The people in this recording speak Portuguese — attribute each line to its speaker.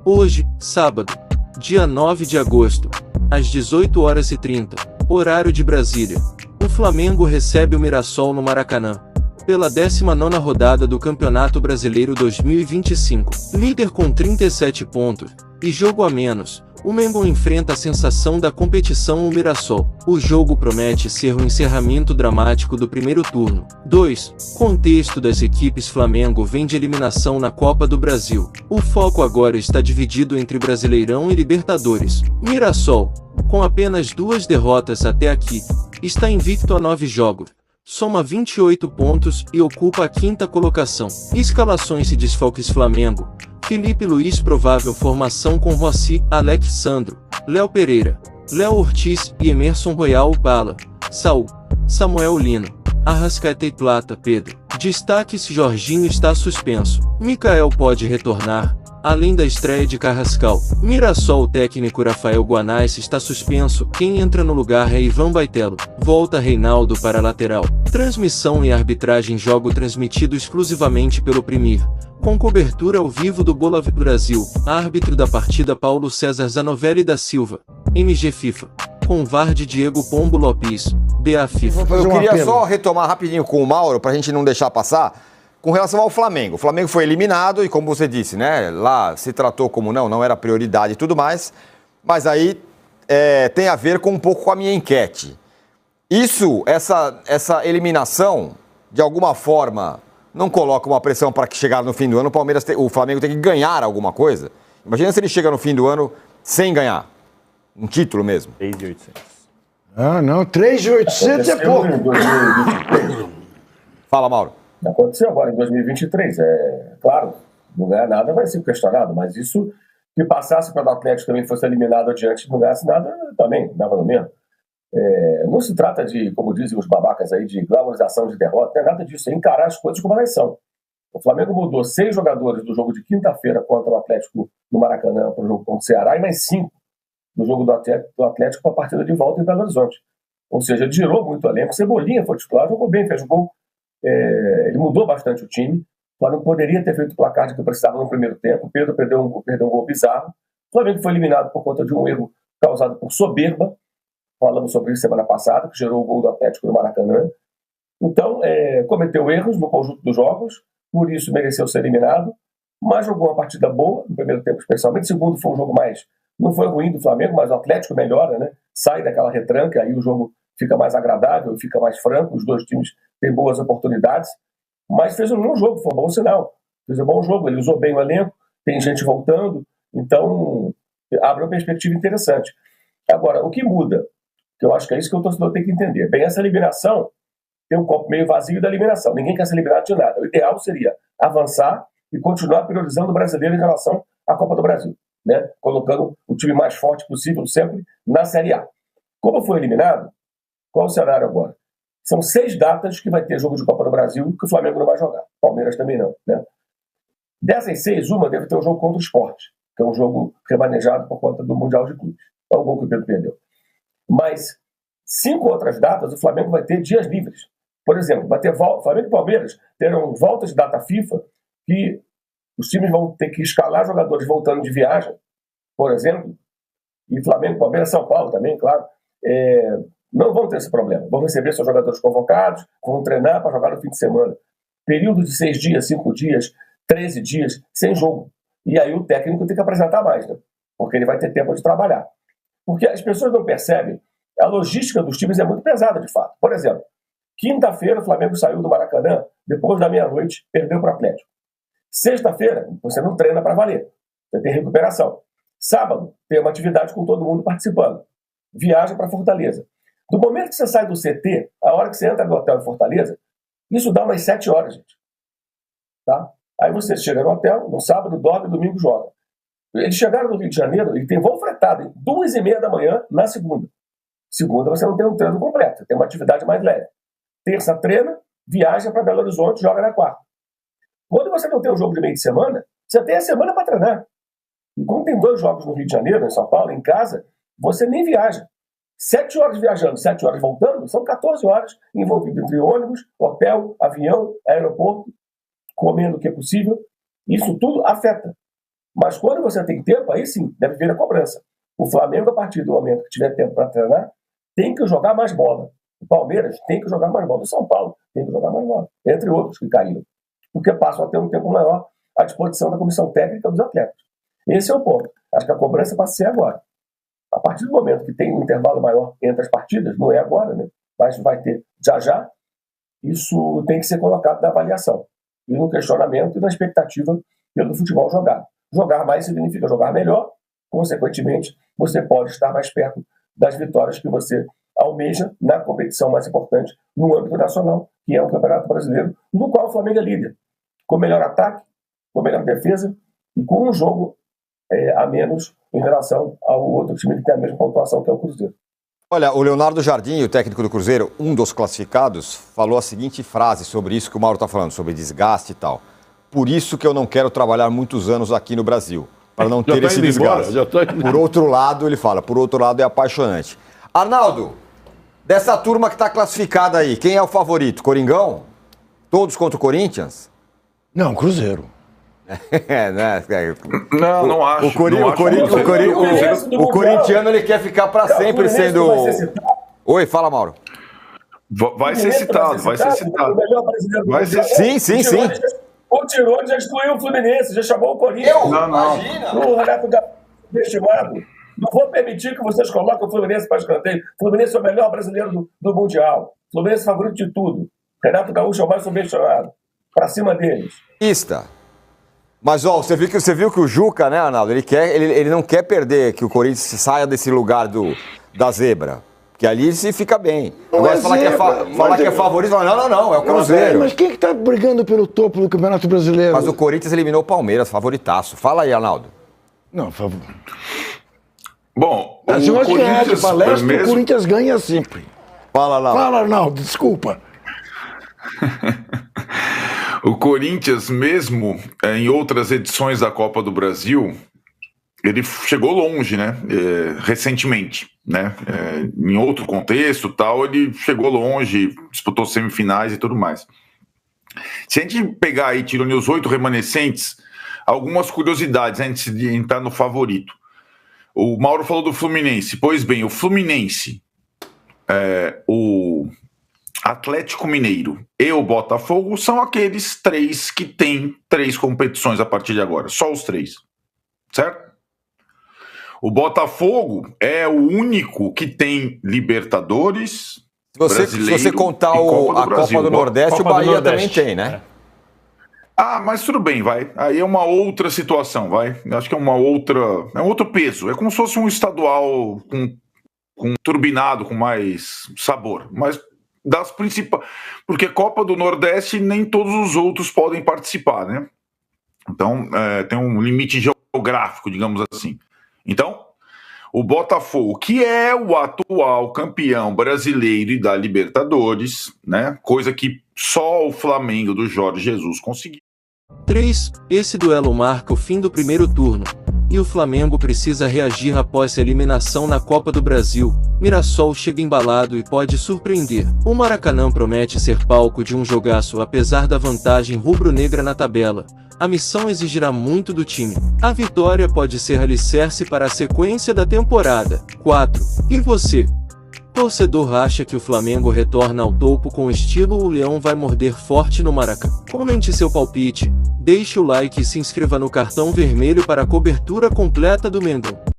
Speaker 1: Hoje, sábado, dia 9 de agosto, às 18h30, horário de Brasília, o Flamengo recebe o Mirassol no Maracanã, pela 19ª rodada do Campeonato Brasileiro 2025. Líder com 37 pontos, e jogo a menos, o Mengo enfrenta a sensação da competição, o Mirassol. O jogo promete ser o encerramento dramático do primeiro turno. 2. Contexto das equipes. Flamengo vem de eliminação na Copa do Brasil. O foco agora está dividido entre Brasileirão e Libertadores. Mirassol, com apenas 2 derrotas até aqui, está invicto a 9 jogos. Soma 28 pontos e ocupa a 5ª colocação. Escalações e desfalques. Flamengo: Felipe Luiz, provável formação com Rossi, Alexandro, Léo Pereira, Léo Ortiz e Emerson Royal. Bala, Saul, Samuel Lino, Arrascaeta e Plata. Pedro. Destaques: Jorginho está suspenso. Mikael pode retornar, além da estreia de Carrascal. Mirassol: o técnico Rafael Guanais está suspenso. Quem entra no lugar é Ivan Baitello. Volta Reinaldo para lateral. Transmissão e arbitragem. Jogo transmitido exclusivamente pelo Premier, com cobertura ao vivo do Bola Brasil. Árbitro da partida: Paulo César Zanovelli da Silva. MG FIFA, com VAR de Diego Pombo Lopes. BA FIFA.
Speaker 2: Eu queria só retomar rapidinho com o Mauro, para a gente não deixar passar, com relação ao Flamengo. O Flamengo foi eliminado e, como você disse, né, lá se tratou como não era prioridade e tudo mais, mas aí tem a ver com um pouco com a minha enquete. Essa eliminação, de alguma forma, não coloca uma pressão para que chegar no fim do ano o Flamengo tem que ganhar alguma coisa? Imagina se ele chega no fim do ano sem ganhar. Um título mesmo.
Speaker 3: 3.800.
Speaker 4: Ah, não, 3.800 é pouco.
Speaker 2: Fala, Mauro.
Speaker 5: Aconteceu agora em 2023. Claro, não ganhar nada vai ser questionado, mas isso, que passasse para o Atlético também fosse eliminado adiante, não ganhasse nada, também dava no mesmo. Não se trata de, como dizem os babacas aí, de glamorização de derrota, não é nada disso, é encarar as coisas como elas são. O Flamengo mudou 6 jogadores do jogo de quinta-feira contra o Atlético no Maracanã para o jogo contra o Ceará e mais 5 do jogo do Atlético para a partida de volta em Belo Horizonte. Ou seja, girou muito o elenco. Cebolinha foi titular, jogou bem, fez gol. Ele mudou bastante o time. O Flamengo poderia ter feito o placar de que precisava no primeiro tempo. O Pedro perdeu um gol bizarro. O Flamengo foi eliminado por conta de um erro causado por soberba. Falamos sobre isso semana passada, que gerou o gol do Atlético no Maracanã. Então, cometeu erros no conjunto dos jogos, por isso mereceu ser eliminado, mas jogou uma partida boa, no primeiro tempo especialmente. O segundo foi um jogo não foi ruim do Flamengo, mas o Atlético melhora, né? Sai daquela retranca, aí o jogo fica mais agradável, fica mais franco, os dois times têm boas oportunidades, mas fez um bom jogo, foi um bom sinal. Fez um bom jogo, ele usou bem o elenco, tem gente voltando, então abre uma perspectiva interessante. Agora, o que muda, que eu acho que é isso que o torcedor tem que entender, bem, essa eliminação tem um copo meio vazio da eliminação, ninguém quer ser eliminado de nada. O ideal seria avançar e continuar priorizando o brasileiro em relação à Copa do Brasil, né? Colocando o time mais forte possível sempre na Série A. Como foi eliminado, qual o cenário agora? São 6 datas que vai ter jogo de Copa do Brasil que o Flamengo não vai jogar. Palmeiras também não, né? Dessas 6, uma deve ter um jogo contra o Sport, que é um jogo remanejado por conta do Mundial de Clubes. É o gol que o Pedro perdeu. Mas 5 outras datas o Flamengo vai ter dias livres. Por exemplo, vai ter Flamengo e Palmeiras terão voltas de data FIFA que os times vão ter que escalar jogadores voltando de viagem, por exemplo, e Flamengo, Palmeiras, São Paulo também, claro, não vão ter esse problema. Vão receber seus jogadores convocados, vão treinar para jogar no fim de semana. Período de 6 dias, 5 dias, 13 dias, sem jogo. E aí o técnico tem que apresentar mais, né? Porque ele vai ter tempo de trabalhar. Porque as pessoas não percebem, a logística dos times é muito pesada, de fato. Por exemplo, quinta-feira o Flamengo saiu do Maracanã, depois da meia-noite, perdeu para o Atlético. Sexta-feira, você não treina para valer. Você tem recuperação. Sábado, tem uma atividade com todo mundo participando. Viaja para Fortaleza. Do momento que você sai do CT, a hora que você entra no hotel em Fortaleza, isso dá umas 7 horas, gente. Tá? Aí você chega no hotel, no sábado, dorme, domingo joga. Eles chegaram no Rio de Janeiro e tem voo fretado, em 2h30 da manhã, na segunda. Segunda você não tem um treino completo, você tem uma atividade mais leve. Terça treina, viaja para Belo Horizonte, joga na quarta. Quando você não tem um jogo de meio de semana, você tem a semana para treinar. E quando tem 2 jogos no Rio de Janeiro, em São Paulo, em casa, você nem viaja. 7 horas viajando, 7 horas voltando, são 14 horas envolvido entre ônibus, hotel, avião, aeroporto, comendo o que é possível. Isso tudo afeta. Mas quando você tem tempo, aí sim, deve vir a cobrança. O Flamengo, a partir do momento que tiver tempo para treinar, tem que jogar mais bola. O Palmeiras tem que jogar mais bola. O São Paulo tem que jogar mais bola. Entre outros que caíram. Porque passam a ter um tempo maior à disposição da comissão técnica dos atletas. Esse é o ponto. Acho que a cobrança vai ser agora. A partir do momento que tem um intervalo maior entre as partidas, não é agora, né? Mas vai ter já, isso tem que ser colocado na avaliação. E no questionamento e na expectativa pelo futebol jogado. Jogar mais significa jogar melhor, consequentemente, você pode estar mais perto das vitórias que você almeja na competição mais importante no âmbito nacional, que é o Campeonato Brasileiro, no qual o Flamengo é líder, com melhor ataque, com melhor defesa e com um jogo a menos em relação ao outro time que tem a mesma pontuação, que é o Cruzeiro.
Speaker 2: Olha, o Leonardo Jardim, o técnico do Cruzeiro, um dos classificados, falou a seguinte frase sobre isso que o Mauro está falando, sobre desgaste e tal. Por isso que eu não quero trabalhar muitos anos aqui no Brasil, para não ter esse desgaste. Por outro lado, ele fala, por outro lado é apaixonante. Arnaldo, dessa turma que está classificada aí, quem é o favorito? Coringão? Todos contra o Corinthians?
Speaker 4: Não, Cruzeiro.
Speaker 2: Né?
Speaker 3: Não acho.
Speaker 2: O corintiano ele quer ficar para sempre sendo... Oi, fala, Mauro.
Speaker 3: Vai ser citado.
Speaker 2: Sim.
Speaker 5: O Tirone já excluiu o Fluminense, já chamou o Corinthians.
Speaker 2: Imagina.
Speaker 5: O Renato estimado. Não vou permitir que vocês coloquem o Fluminense para escanteio. O Fluminense é o melhor brasileiro do Mundial. O Fluminense é favorito de tudo. Renato Gaúcho é o mais subestimado. Para cima deles.
Speaker 2: Mas, ó, você viu que o Juca, né, Arnaldo, ele não quer perder que o Corinthians saia desse lugar da zebra. Porque ali se fica bem. Agora, falar que é favorito, não, é o Cruzeiro.
Speaker 4: Mas quem que tá brigando pelo topo do Campeonato Brasileiro?
Speaker 2: Mas o Corinthians eliminou o Palmeiras, favoritaço. Fala aí, Arnaldo.
Speaker 4: Não, por favor.
Speaker 3: Bom,
Speaker 4: Mas eu acho que é de palestra, o Corinthians ganha sempre.
Speaker 2: Fala, Arnaldo.
Speaker 4: Fala, Arnaldo, desculpa.
Speaker 3: O Corinthians, mesmo em outras edições da Copa do Brasil, ele chegou longe, né? Recentemente, né? Em outro contexto, tal, ele chegou longe, disputou semifinais e tudo mais. Se a gente pegar aí, tirando os 8 remanescentes, algumas curiosidades antes de entrar no favorito. O Mauro falou do Fluminense. Pois bem, o Fluminense, o Atlético Mineiro e o Botafogo são aqueles 3 que têm 3 competições a partir de agora. Só os 3. Certo? O Botafogo é o único que tem Libertadores,
Speaker 2: se você contar a Copa do Nordeste, o Bahia também tem, né?
Speaker 3: Mas tudo bem, vai. Aí é uma outra situação, vai. Acho que é um outro peso. É como se fosse um estadual com turbinado, com mais sabor. Mas das principais... Porque Copa do Nordeste nem todos os outros podem participar, né? Então, tem um limite geográfico, digamos assim. Então, o Botafogo, que é o atual campeão brasileiro e da Libertadores, né? Coisa que só o Flamengo do Jorge Jesus conseguiu.
Speaker 1: 3. Esse duelo marca o fim do primeiro turno. E o Flamengo precisa reagir após a eliminação na Copa do Brasil. Mirassol chega embalado e pode surpreender. O Maracanã promete ser palco de um jogaço apesar da vantagem rubro-negra na tabela. A missão exigirá muito do time. A vitória pode ser alicerce para a sequência da temporada. 4. E você? Torcedor acha que o Flamengo retorna ao topo com estilo ou o Leão vai morder forte no Maracanã? Comente seu palpite, deixe o like e se inscreva no Cartão Vermelho para a cobertura completa do Mengão.